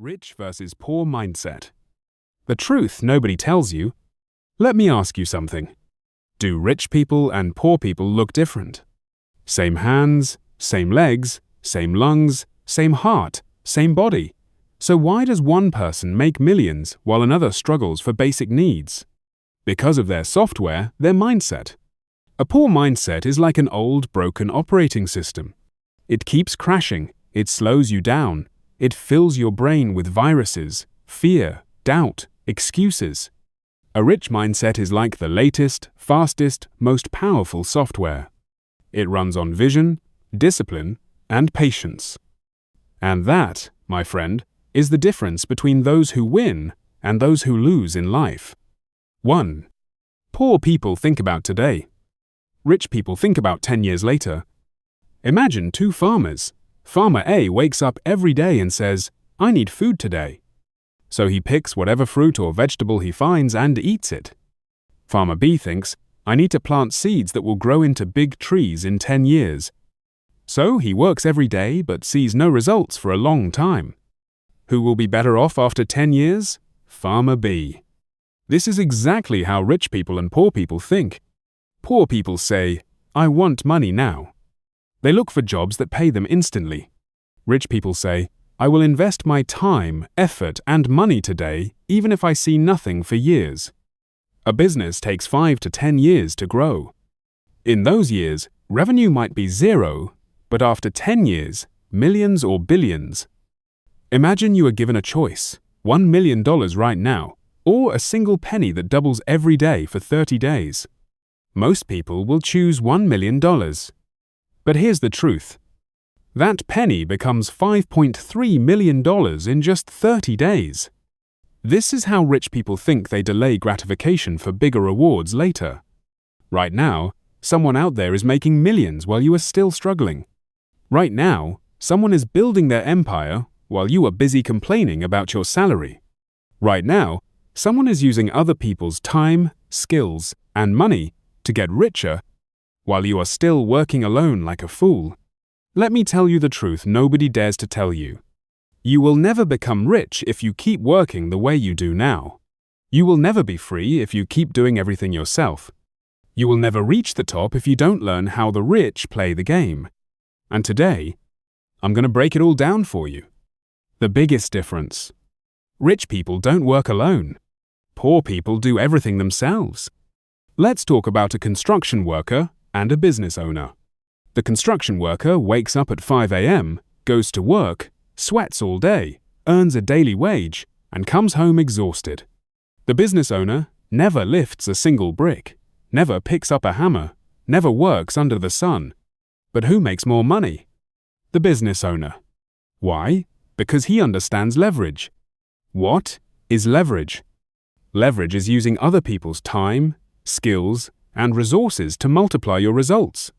Rich versus poor mindset. The truth nobody tells you. Let me ask you something. Do rich people and poor people look different? Same hands, same legs, same lungs, same heart, same body. So why does one person make millions while another struggles for basic needs? Because of their software, their mindset. A poor mindset is like an old, broken operating system. It keeps crashing, it slows you down, it fills your brain with viruses, fear, doubt, excuses. A rich mindset is like the latest, fastest, most powerful software. It runs on vision, discipline, and patience. And that, my friend, is the difference between those who win and those who lose in life. 1. Poor people think about today. Rich people think about 10 years later. Imagine two farmers. Farmer A wakes up every day and says, "I need food today." So he picks whatever fruit or vegetable he finds and eats it. Farmer B thinks, "I need to plant seeds that will grow into big trees in 10 years. So he works every day but sees no results for a long time. Who will be better off after 10 years? Farmer B. This is exactly how rich people and poor people think. Poor people say, "I want money now." They look for jobs that pay them instantly. Rich people say, "I will invest my time, effort, and money today, even if I see nothing for years." A business takes 5 to 10 years to grow. In those years, revenue might be zero, but after 10 years, millions or billions. Imagine you are given a choice, $1 million right now, or a single penny that doubles every day for 30 days. Most people will choose $1 million. But here's the truth. That penny becomes $5.3 million in just 30 days. This is how rich people think they delay gratification for bigger rewards later. Right now, someone out there is making millions while you are still struggling. Right now, someone is building their empire while you are busy complaining about your salary. Right now, someone is using other people's time, skills, and money to get richer while you are still working alone like a fool. Let me tell you the truth nobody dares to tell you. You will never become rich if you keep working the way you do now. You will never be free if you keep doing everything yourself. You will never reach the top if you don't learn how the rich play the game. And today, I'm going to break it all down for you. The biggest difference. Rich people don't work alone. Poor people do everything themselves. Let's talk about a construction worker and a business owner. The construction worker wakes up at 5 a.m., goes to work, sweats all day, earns a daily wage, and comes home exhausted. The business owner never lifts a single brick, never picks up a hammer, never works under the sun. But who makes more money? The business owner. Why? Because he understands leverage. What is leverage? Leverage is using other people's time, skills, and resources to multiply your results.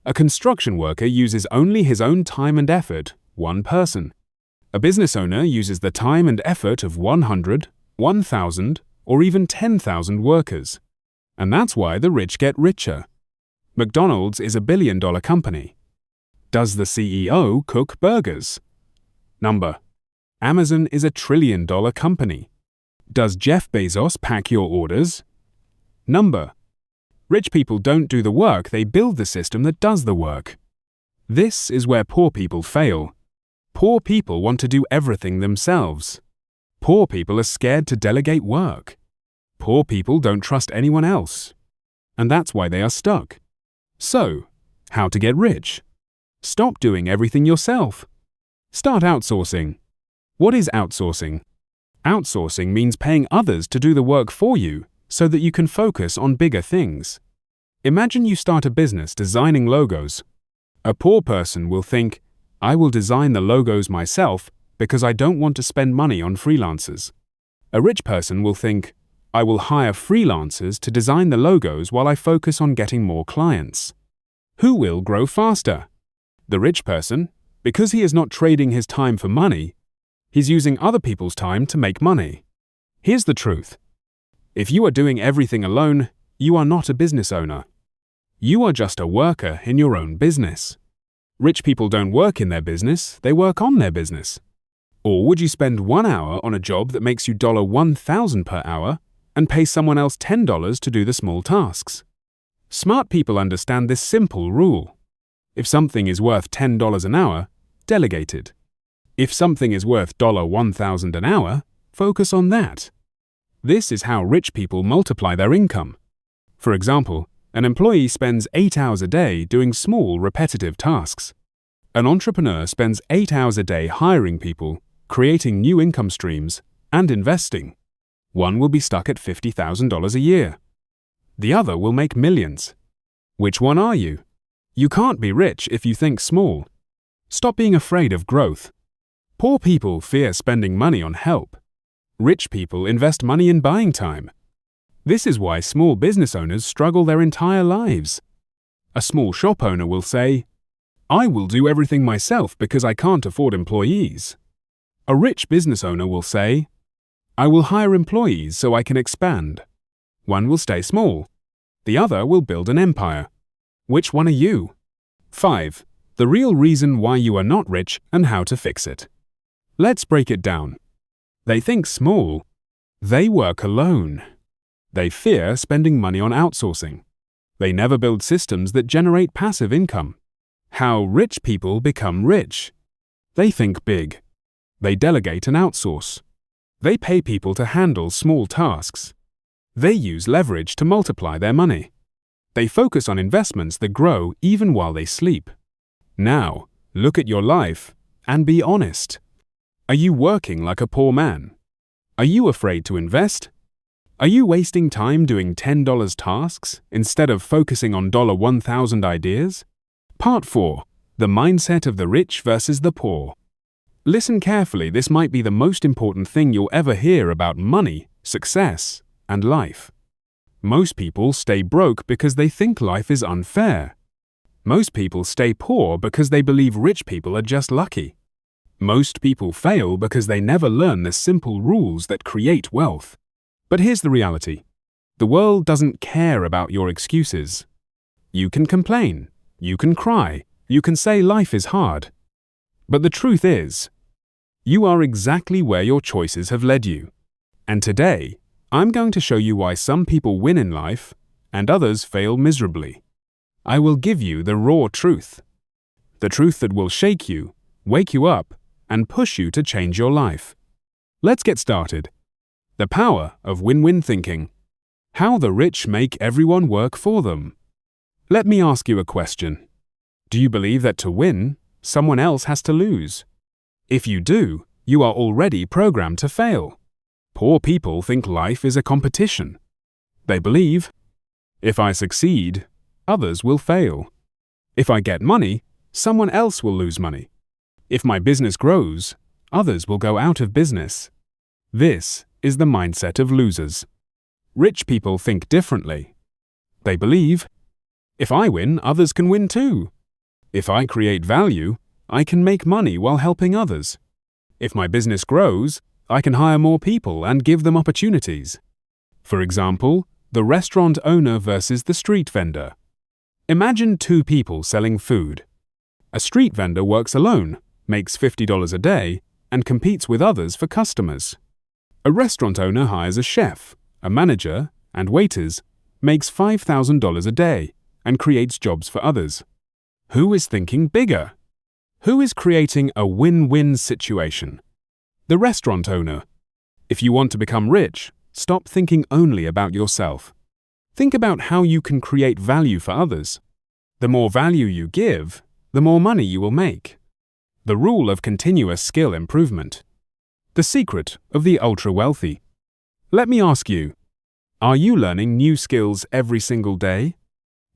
A construction worker uses only his own time and effort, one person. A business owner uses the time and effort of 100, 1,000, or even 10,000 workers. And that's why the rich get richer. McDonald's is a billion-dollar company. Does the CEO cook burgers? Number. Amazon is a trillion-dollar company. Does Jeff Bezos pack your orders? Number. Rich people don't do the work, they build the system that does the work. This is where poor people fail. Poor people want to do everything themselves. Poor people are scared to delegate work. Poor people don't trust anyone else. And that's why they are stuck. So, how to get rich? Stop doing everything yourself. Start outsourcing. What is outsourcing? Outsourcing means paying others to do the work for you, so that you can focus on bigger things. Imagine you start a business designing logos. A poor person will think, "I will design the logos myself because I don't want to spend money on freelancers." A rich person will think, "I will hire freelancers to design the logos while I focus on getting more clients." Who will grow faster? The rich person, because he is not trading his time for money, he's using other people's time to make money. Here's the truth. If you are doing everything alone, you are not a business owner. You are just a worker in your own business. Rich people don't work in their business, they work on their business. Or would you spend 1 hour on a job that makes you $1,000 per hour and pay someone else $10 to do the small tasks? Smart people understand this simple rule. If something is worth $10 an hour, delegate it. If something is worth $1,000 an hour, focus on that. This is how rich people multiply their income. For example, an employee spends 8 hours a day doing small, repetitive tasks. An entrepreneur spends 8 hours a day hiring people, creating new income streams, and investing. One will be stuck at $50,000 a year. The other will make millions. Which one are you? You can't be rich if you think small. Stop being afraid of growth. Poor people fear spending money on help. Rich people invest money in buying time. This is why small business owners struggle their entire lives. A small shop owner will say, "I will do everything myself because I can't afford employees." A rich business owner will say, "I will hire employees so I can expand." One will stay small. The other will build an empire. Which one are you? 5. The real reason why you are not rich and how to fix it. Let's break it down. They think small. They work alone. They fear spending money on outsourcing. They never build systems that generate passive income. How rich people become rich. They think big. They delegate and outsource. They pay people to handle small tasks. They use leverage to multiply their money. They focus on investments that grow even while they sleep. Now, look at your life and be honest. Are you working like a poor man? Are you afraid to invest? Are you wasting time doing $10 tasks instead of focusing on $1,000 ideas? Part 4. The mindset of the rich versus the poor. Listen carefully, this might be the most important thing you'll ever hear about money, success, and life. Most people stay broke because they think life is unfair. Most people stay poor because they believe rich people are just lucky. Most people fail because they never learn the simple rules that create wealth. But here's the reality. The world doesn't care about your excuses. You can complain, you can cry, you can say life is hard. But the truth is, you are exactly where your choices have led you. And today, I'm going to show you why some people win in life and others fail miserably. I will give you the raw truth. The truth that will shake you, wake you up, and push you to change your life. Let's get started. The power of win-win thinking. How the rich make everyone work for them. Let me ask you a question. Do you believe that to win, someone else has to lose? If you do, you are already programmed to fail. Poor people think life is a competition. They believe, if I succeed, others will fail. If I get money, someone else will lose money. If my business grows, others will go out of business. This is the mindset of losers. Rich people think differently. They believe, if I win, others can win too. If I create value, I can make money while helping others. If my business grows, I can hire more people and give them opportunities. For example, the restaurant owner versus the street vendor. Imagine two people selling food. A street vendor works alone, makes $50 a day, and competes with others for customers. A restaurant owner hires a chef, a manager, and waiters, makes $5,000 a day, and creates jobs for others. Who is thinking bigger? Who is creating a win-win situation? The restaurant owner. If you want to become rich, stop thinking only about yourself. Think about how you can create value for others. The more value you give, the more money you will make. The rule of continuous skill improvement. The secret of the ultra-wealthy. Let me ask you, are you learning new skills every single day?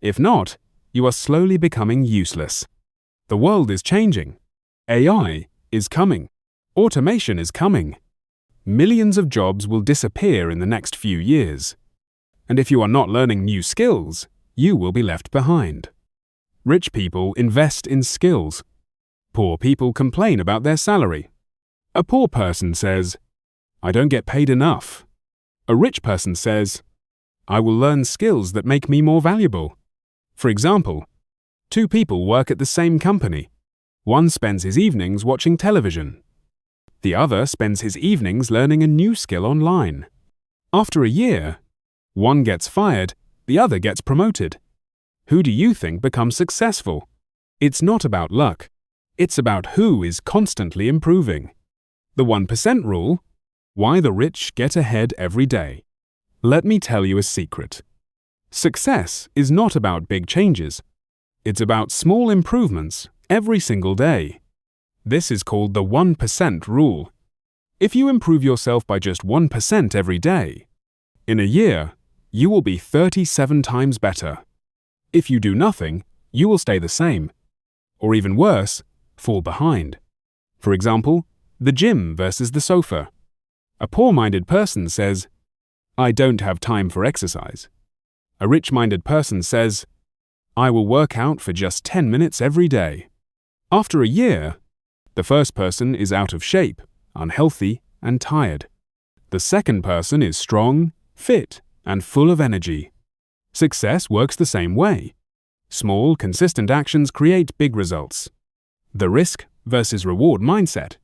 If not, you are slowly becoming useless. The world is changing. AI is coming. Automation is coming. Millions of jobs will disappear in the next few years. And if you are not learning new skills, you will be left behind. Rich people invest in skills. Poor people complain about their salary. A poor person says, "I don't get paid enough." A rich person says, "I will learn skills that make me more valuable." For example, two people work at the same company. One spends his evenings watching television. The other spends his evenings learning a new skill online. After a year, one gets fired, the other gets promoted. Who do you think becomes successful? It's not about luck. It's about who is constantly improving. The 1% rule: why the rich get ahead every day. Let me tell you a secret. Success is not about big changes. It's about small improvements every single day. This is called the 1% rule. If you improve yourself by just 1% every day, in a year, you will be 37 times better. If you do nothing, you will stay the same. Or even worse, fall behind. For example, the gym versus the sofa. A poor-minded person says, "I don't have time for exercise." A rich-minded person says, "I will work out for just 10 minutes every day." After a year, the first person is out of shape, unhealthy, and tired. The second person is strong, fit, and full of energy. Success works the same way. Small, consistent actions create big results. The risk versus reward mindset.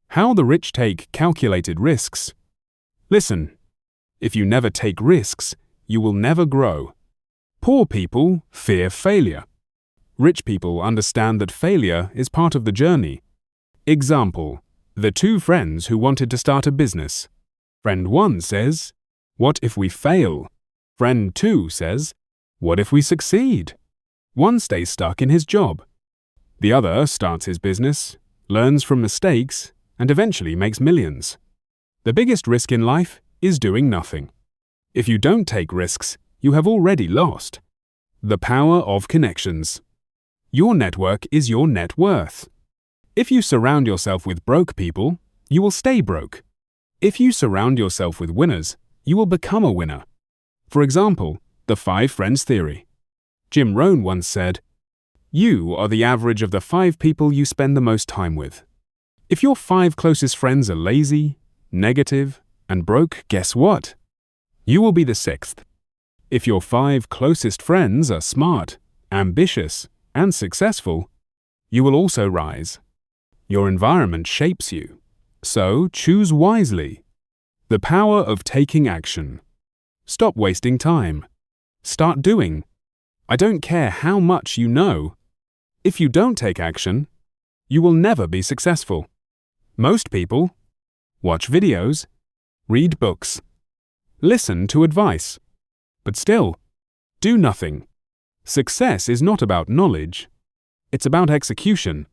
How the rich take calculated risks. Listen, if you never take risks, you will never grow. Poor people fear failure. Rich people understand that failure is part of the journey. Example: the two friends who wanted to start a business. Friend 1 says, "What if we fail?" Friend 2 says, "What if we succeed?" One stays stuck in his job. The other starts his business, learns from mistakes, and eventually makes millions. The biggest risk in life is doing nothing. If you don't take risks, you have already lost. The power of connections. Your network is your net worth. If you surround yourself with broke people, you will stay broke. If you surround yourself with winners, you will become a winner. For example, the 5 friends theory. Jim Rohn once said, "You are the average of the 5 people you spend the most time with." If your 5 closest friends are lazy, negative, and broke, guess what? You will be the 6th. If your 5 closest friends are smart, ambitious, and successful, you will also rise. Your environment shapes you, so choose wisely. The power of taking action. Stop wasting time. Start doing. I don't care how much you know. If you don't take action, you will never be successful. Most people watch videos, read books, listen to advice, but still do nothing. Success is not about knowledge. It's about execution.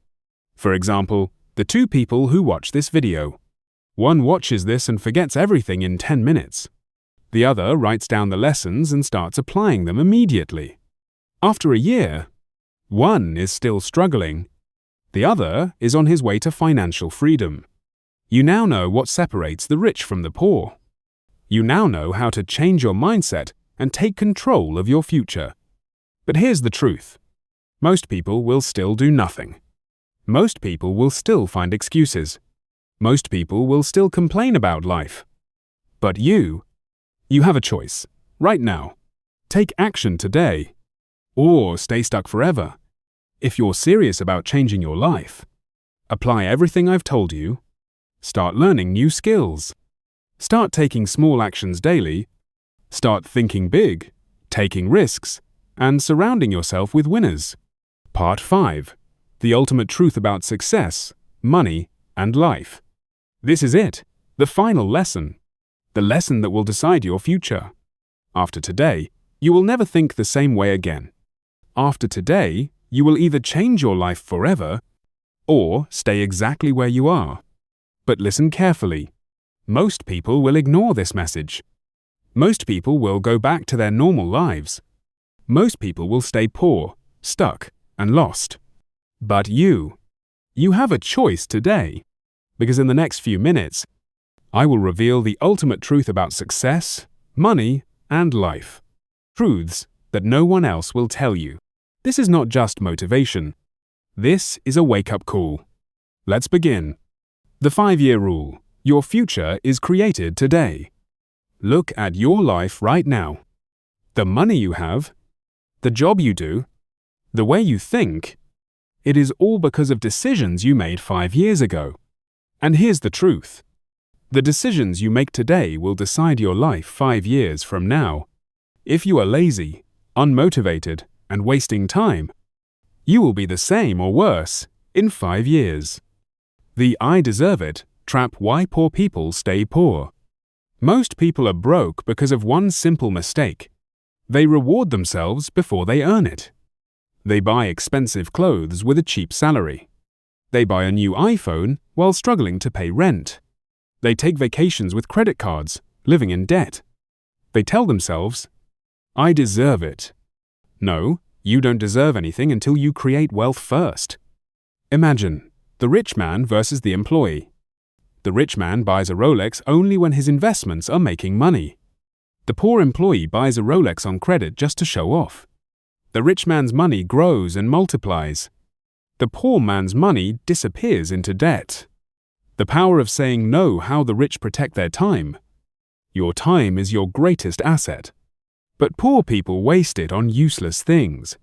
For example, the 2 people who watch this video. One watches this and forgets everything in 10 minutes. The other writes down the lessons and starts applying them immediately. After a year, one is still struggling. The other is on his way to financial freedom. You now know what separates the rich from the poor. You now know how to change your mindset and take control of your future. But here's the truth. Most people will still do nothing. Most people will still find excuses. Most people will still complain about life. But you have a choice, right now. Take action today, or stay stuck forever. If you're serious about changing your life, apply everything I've told you. Start learning new skills. Start taking small actions daily. Start thinking big, taking risks, and surrounding yourself with winners. Part 5. The ultimate truth about success, money, and life. This is it, the final lesson. The lesson that will decide your future. After today, you will never think the same way again. After today, you will either change your life forever or stay exactly where you are. But listen carefully. Most people will ignore this message. Most people will go back to their normal lives. Most people will stay poor, stuck, and lost. But you have a choice today, because in the next few minutes, I will reveal the ultimate truth about success, money, and life. Truths that no one else will tell you. This is not just motivation. This is a wake-up call. Let's begin. The 5-year rule. Your future is created today. Look at your life right now. The money you have, the job you do, the way you think, it is all because of decisions you made 5 years ago. And here's the truth. The decisions you make today will decide your life 5 years from now. If you are lazy, unmotivated, and wasting time, you will be the same or worse in 5 years. The "I deserve it" trap. Why poor people stay poor. Most people are broke because of one simple mistake. They reward themselves before they earn it. They buy expensive clothes with a cheap salary. They buy a new iPhone while struggling to pay rent. They take vacations with credit cards, living in debt. They tell themselves, "I deserve it." No, you don't deserve anything until you create wealth first. Imagine the rich man versus the employee. The rich man buys a Rolex only when his investments are making money. The poor employee buys a Rolex on credit just to show off. The rich man's money grows and multiplies. The poor man's money disappears into debt. The power of saying no. How the rich protect their time. Your time is your greatest asset. But poor people waste it on useless things.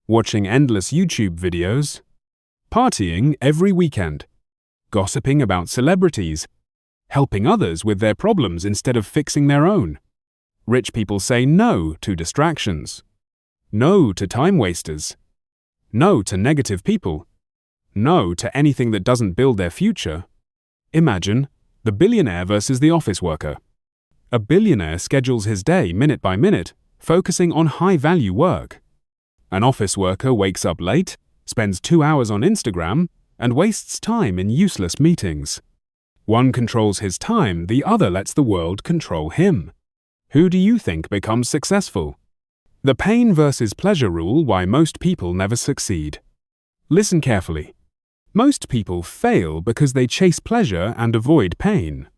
Watching endless YouTube videos, partying every weekend, gossiping about celebrities, helping others with their problems instead of fixing their own. Rich people say no to distractions, no to time wasters, no to negative people, no to anything that doesn't build their future. Imagine the billionaire versus the office worker. A billionaire schedules his day minute by minute, focusing on high-value work. An office worker wakes up late, spends 2 hours on Instagram, and wastes time in useless meetings. One controls his time, the other lets the world control him. Who do you think becomes successful? The pain versus pleasure rule. Why most people never succeed. Listen carefully. Most people fail because they chase pleasure and avoid pain.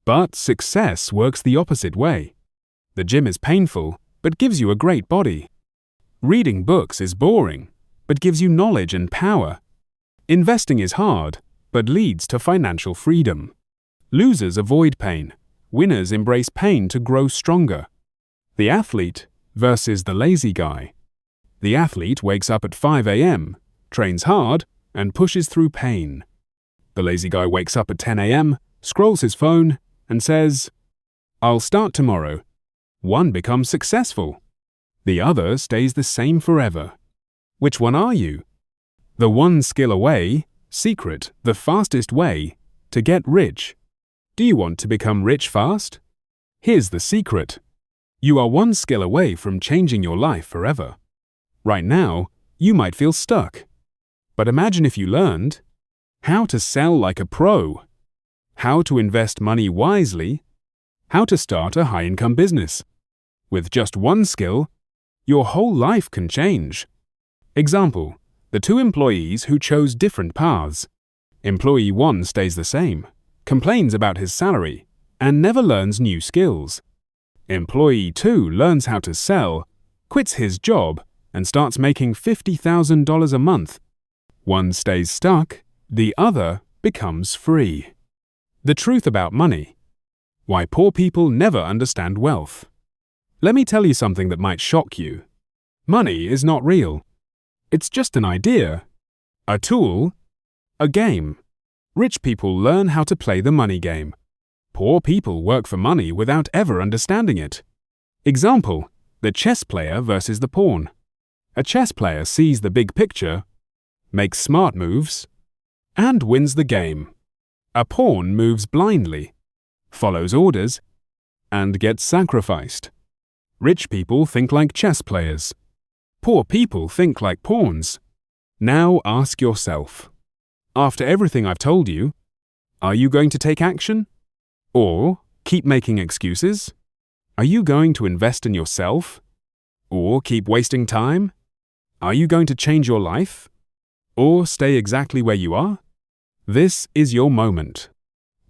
But success works the opposite way. The gym is painful, but gives you a great body. Reading books is boring, but gives you knowledge and power. Investing is hard, but leads to financial freedom. Losers avoid pain. Winners embrace pain to grow stronger. The athlete versus the lazy guy. The athlete wakes up at 5 a.m., trains hard, and pushes through pain. The lazy guy wakes up at 10 a.m., scrolls his phone, and says, "I'll start tomorrow." One becomes successful. The other stays the same forever. Which one are you? The one skill away, secret, the fastest way to get rich. Do you want to become rich fast? Here's the secret. You are one skill away from changing your life forever. Right now, you might feel stuck. But imagine if you learned how to sell like a pro, how to invest money wisely, how to start a high-income business. With just one skill, your whole life can change. Example, the 2 employees who chose different paths. Employee 1 stays the same, complains about his salary, and never learns new skills. Employee 2 learns how to sell, quits his job, and starts making $50,000 a month. One stays stuck, the other becomes free. The truth about money. Why poor people never understand wealth. Let me tell you something that might shock you. Money is not real. It's just an idea, a tool, a game. Rich people learn how to play the money game. Poor people work for money without ever understanding it. Example, the chess player versus the pawn. A chess player sees the big picture, makes smart moves, and wins the game. A pawn moves blindly, follows orders, and gets sacrificed. Rich people think like chess players. Poor people think like pawns. Now ask yourself, after everything I've told you, are you going to take action? Or keep making excuses? Are you going to invest in yourself? Or keep wasting time? Are you going to change your life? Or stay exactly where you are? This is your moment.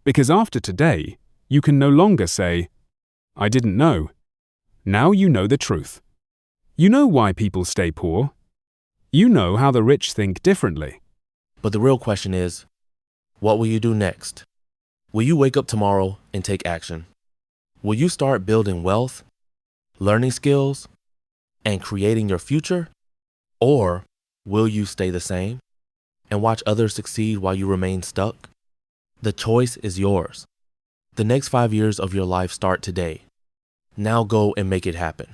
Because after today, you can no longer say, "I didn't know." Now you know the truth. You know why people stay poor. You know how the rich think differently. But the real question is, what will you do next? Will you wake up tomorrow and take action? Will you start building wealth, learning skills, and creating your future? Or will you stay the same and watch others succeed while you remain stuck? The choice is yours. The next 5 years of your life start today. Now go and make it happen.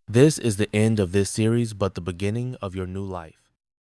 This is the end of this series, but the beginning of your new life.